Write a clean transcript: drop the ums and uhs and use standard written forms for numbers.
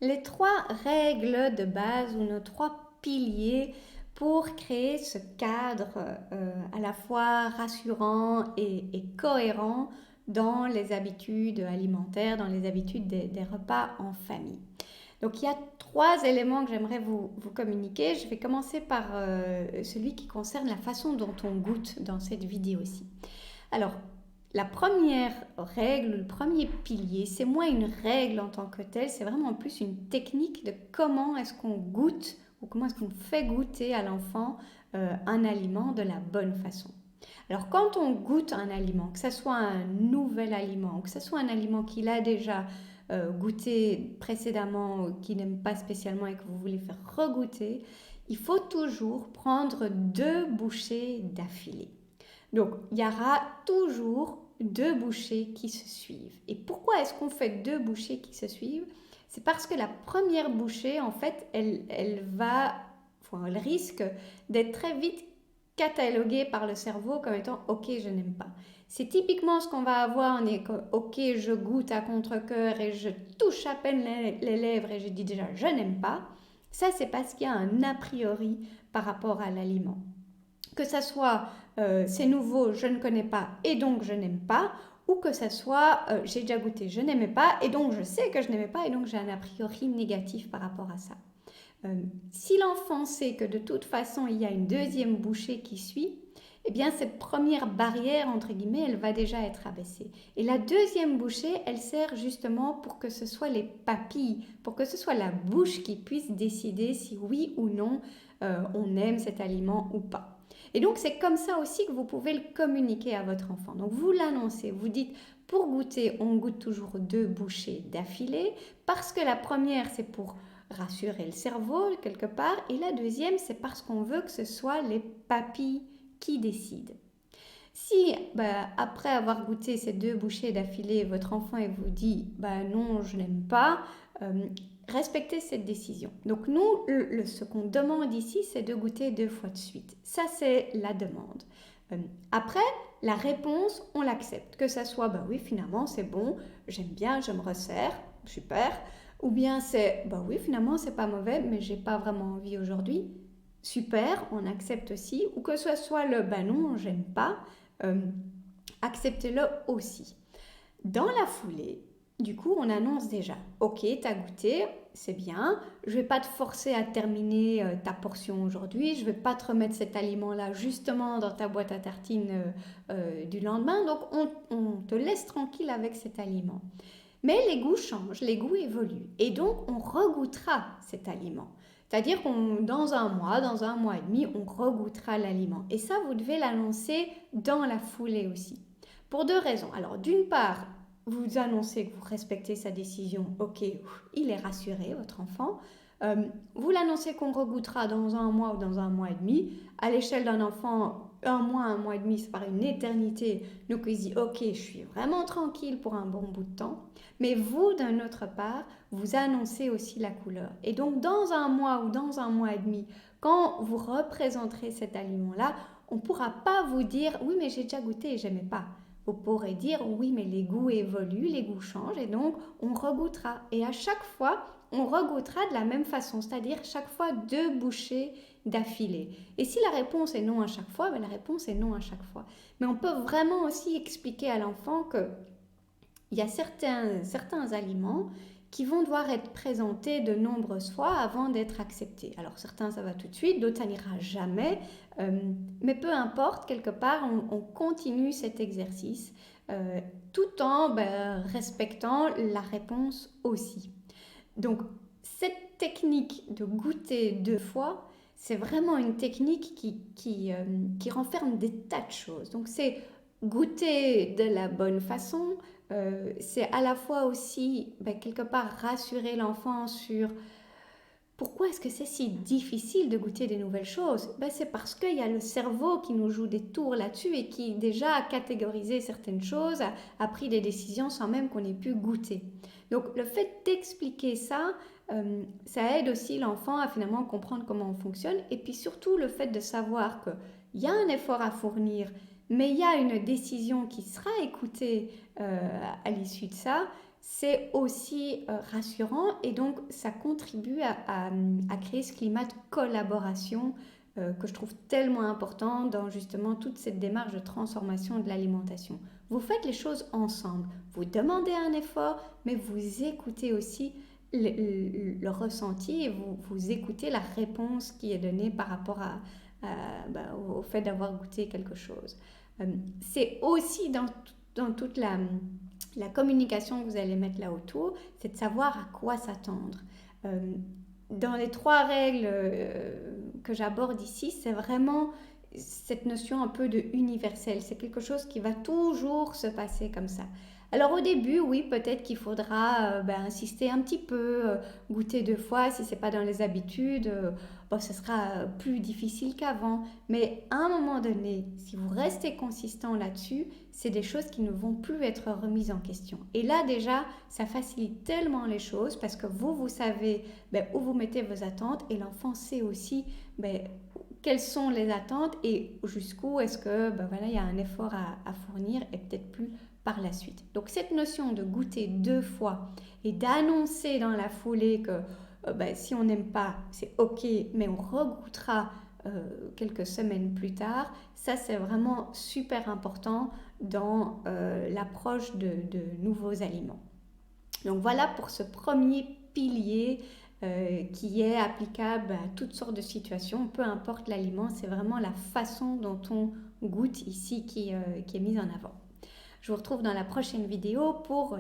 Les trois règles de base ou nos trois piliers pour créer ce cadre à la fois rassurant et cohérent dans les habitudes alimentaires, dans les habitudes des repas en famille. Donc il y a trois éléments que j'aimerais vous communiquer. Je vais commencer par celui qui concerne la façon dont on goûte dans cette vidéo-ci. Alors, la première règle, le premier pilier, c'est moins une règle en tant que telle, c'est vraiment plus une technique de comment est-ce qu'on goûte ou comment est-ce qu'on fait goûter à l'enfant un aliment de la bonne façon. Alors quand on goûte un aliment, que ce soit un nouvel aliment ou que ce soit un aliment qu'il a déjà goûté précédemment, qu'il n'aime pas spécialement et que vous voulez faire regoûter, il faut toujours prendre 2 bouchées d'affilée. Donc, il y aura toujours 2 bouchées qui se suivent. Et pourquoi est-ce qu'on fait 2 bouchées qui se suivent? C'est parce que la première bouchée, en fait, elle risque d'être très vite cataloguée par le cerveau comme étant OK, je n'aime pas. C'est typiquement ce qu'on va avoir, on est comme OK, je goûte à contre-cœur et je touche à peine les lèvres et je dis déjà je n'aime pas. Ça, c'est parce qu'il y a un a priori par rapport à l'aliment. Que ça soit c'est nouveau, je ne connais pas et donc je n'aime pas, ou que ça soit j'ai déjà goûté, je n'aimais pas et donc je sais que je n'aimais pas et donc j'ai un a priori négatif par rapport à ça. Si l'enfant sait que de toute façon il y a une deuxième bouchée qui suit, eh bien cette première barrière, entre guillemets, elle va déjà être abaissée. Et la deuxième bouchée, elle sert justement pour que ce soit les papilles, pour que ce soit la bouche qui puisse décider si oui ou non on aime cet aliment ou pas. Et donc c'est comme ça aussi que vous pouvez le communiquer à votre enfant. Donc vous l'annoncez, vous dites pour goûter, on goûte toujours 2 bouchées d'affilée parce que la première c'est pour rassurer le cerveau quelque part et la deuxième c'est parce qu'on veut que ce soit les papilles qui décident. Si après avoir goûté ces 2 bouchées d'affilée, votre enfant vous dit non, je n'aime pas, respectez cette décision. Donc nous, ce qu'on demande ici, c'est de goûter 2 fois de suite. Ça, c'est la demande. Après, la réponse, on l'accepte. Que ça soit, oui, finalement, c'est bon, j'aime bien, je me resserre, super. Ou bien c'est, oui, finalement, c'est pas mauvais, mais j'ai pas vraiment envie aujourd'hui. Super, on accepte aussi. Ou que ce soit le, non, j'aime pas, euh, acceptez-le aussi. Dans la foulée, du coup, on annonce déjà, ok, t'as goûté, c'est bien, je vais pas te forcer à terminer ta portion aujourd'hui, je vais pas te remettre cet aliment-là justement dans ta boîte à tartines du lendemain, donc on te laisse tranquille avec cet aliment. Mais les goûts changent, les goûts évoluent, et donc on regoutera cet aliment. C'est-à-dire qu'on dans un mois et demi, on regoutera l'aliment. Et ça, vous devez l'annoncer dans la foulée aussi. Pour 2 raisons. Alors, d'une part, vous annoncez que vous respectez sa décision. Ok, il est rassuré, votre enfant. Vous l'annoncez qu'on regoutera dans un mois ou dans un mois et demi. À l'échelle d'un enfant, un mois et demi, ça paraît une éternité. Donc, il se dit, ok, je suis vraiment tranquille pour un bon bout de temps. Mais vous, d'un autre part, vous annoncez aussi la couleur. Et donc, dans un mois ou dans un mois et demi, quand vous représenterez cet aliment-là, on ne pourra pas vous dire, oui, mais j'ai déjà goûté et j'aimais pas. Vous pourrez dire oui, mais les goûts évoluent, les goûts changent et donc on regoutera. Et à chaque fois, on regoutera de la même façon, c'est-à-dire chaque fois 2 bouchées d'affilée. Et si la réponse est non à chaque fois, la réponse est non à chaque fois. Mais on peut vraiment aussi expliquer à l'enfant que il y a certains aliments qui vont devoir être présentés de nombreuses fois avant d'être acceptés. Alors certains ça va tout de suite, d'autres ça n'ira jamais, mais peu importe, quelque part on continue cet exercice tout en respectant la réponse aussi. Donc cette technique de goûter 2 fois, c'est vraiment une technique qui renferme des tas de choses. Donc c'est goûter de la bonne façon, c'est à la fois aussi quelque part rassurer l'enfant sur pourquoi est-ce que c'est si difficile de goûter des nouvelles choses. C'est parce qu'il y a le cerveau qui nous joue des tours là-dessus et qui déjà a catégorisé certaines choses, a pris des décisions sans même qu'on ait pu goûter. Donc le fait d'expliquer ça, ça aide aussi l'enfant à finalement comprendre comment on fonctionne et puis surtout le fait de savoir qu'il y a un effort à fournir, mais il y a une décision qui sera écoutée à l'issue de ça. c'est aussi rassurant et donc ça contribue à créer ce climat de collaboration que je trouve tellement important dans justement toute cette démarche de transformation de l'alimentation. Vous faites les choses ensemble, vous demandez un effort, mais vous écoutez aussi le ressenti et vous écoutez la réponse qui est donnée par rapport au fait d'avoir goûté quelque chose. C'est aussi dans toute la communication que vous allez mettre là autour, c'est de savoir à quoi s'attendre. Euh, dans les 3 règles que j'aborde ici, c'est vraiment cette notion un peu de universel. C'est quelque chose qui va toujours se passer comme ça. Alors au début, oui, peut-être qu'il faudra insister un petit peu, goûter 2 fois si c'est pas dans les habitudes. Ce sera plus difficile qu'avant. Mais à un moment donné, si vous restez consistant là-dessus, c'est des choses qui ne vont plus être remises en question. Et là déjà, ça facilite tellement les choses parce que vous savez où vous mettez vos attentes et l'enfant sait aussi quelles sont les attentes et jusqu'où est-ce que il y a un effort à fournir et peut-être plus par la suite. Donc cette notion de goûter 2 fois et d'annoncer dans la foulée que si on n'aime pas, c'est ok, mais on regoutera quelques semaines plus tard, ça c'est vraiment super important dans l'approche de nouveaux aliments. Donc voilà pour ce premier pilier qui est applicable à toutes sortes de situations, peu importe l'aliment, c'est vraiment la façon dont on goûte ici qui est mise en avant. Je vous retrouve dans la prochaine vidéo pour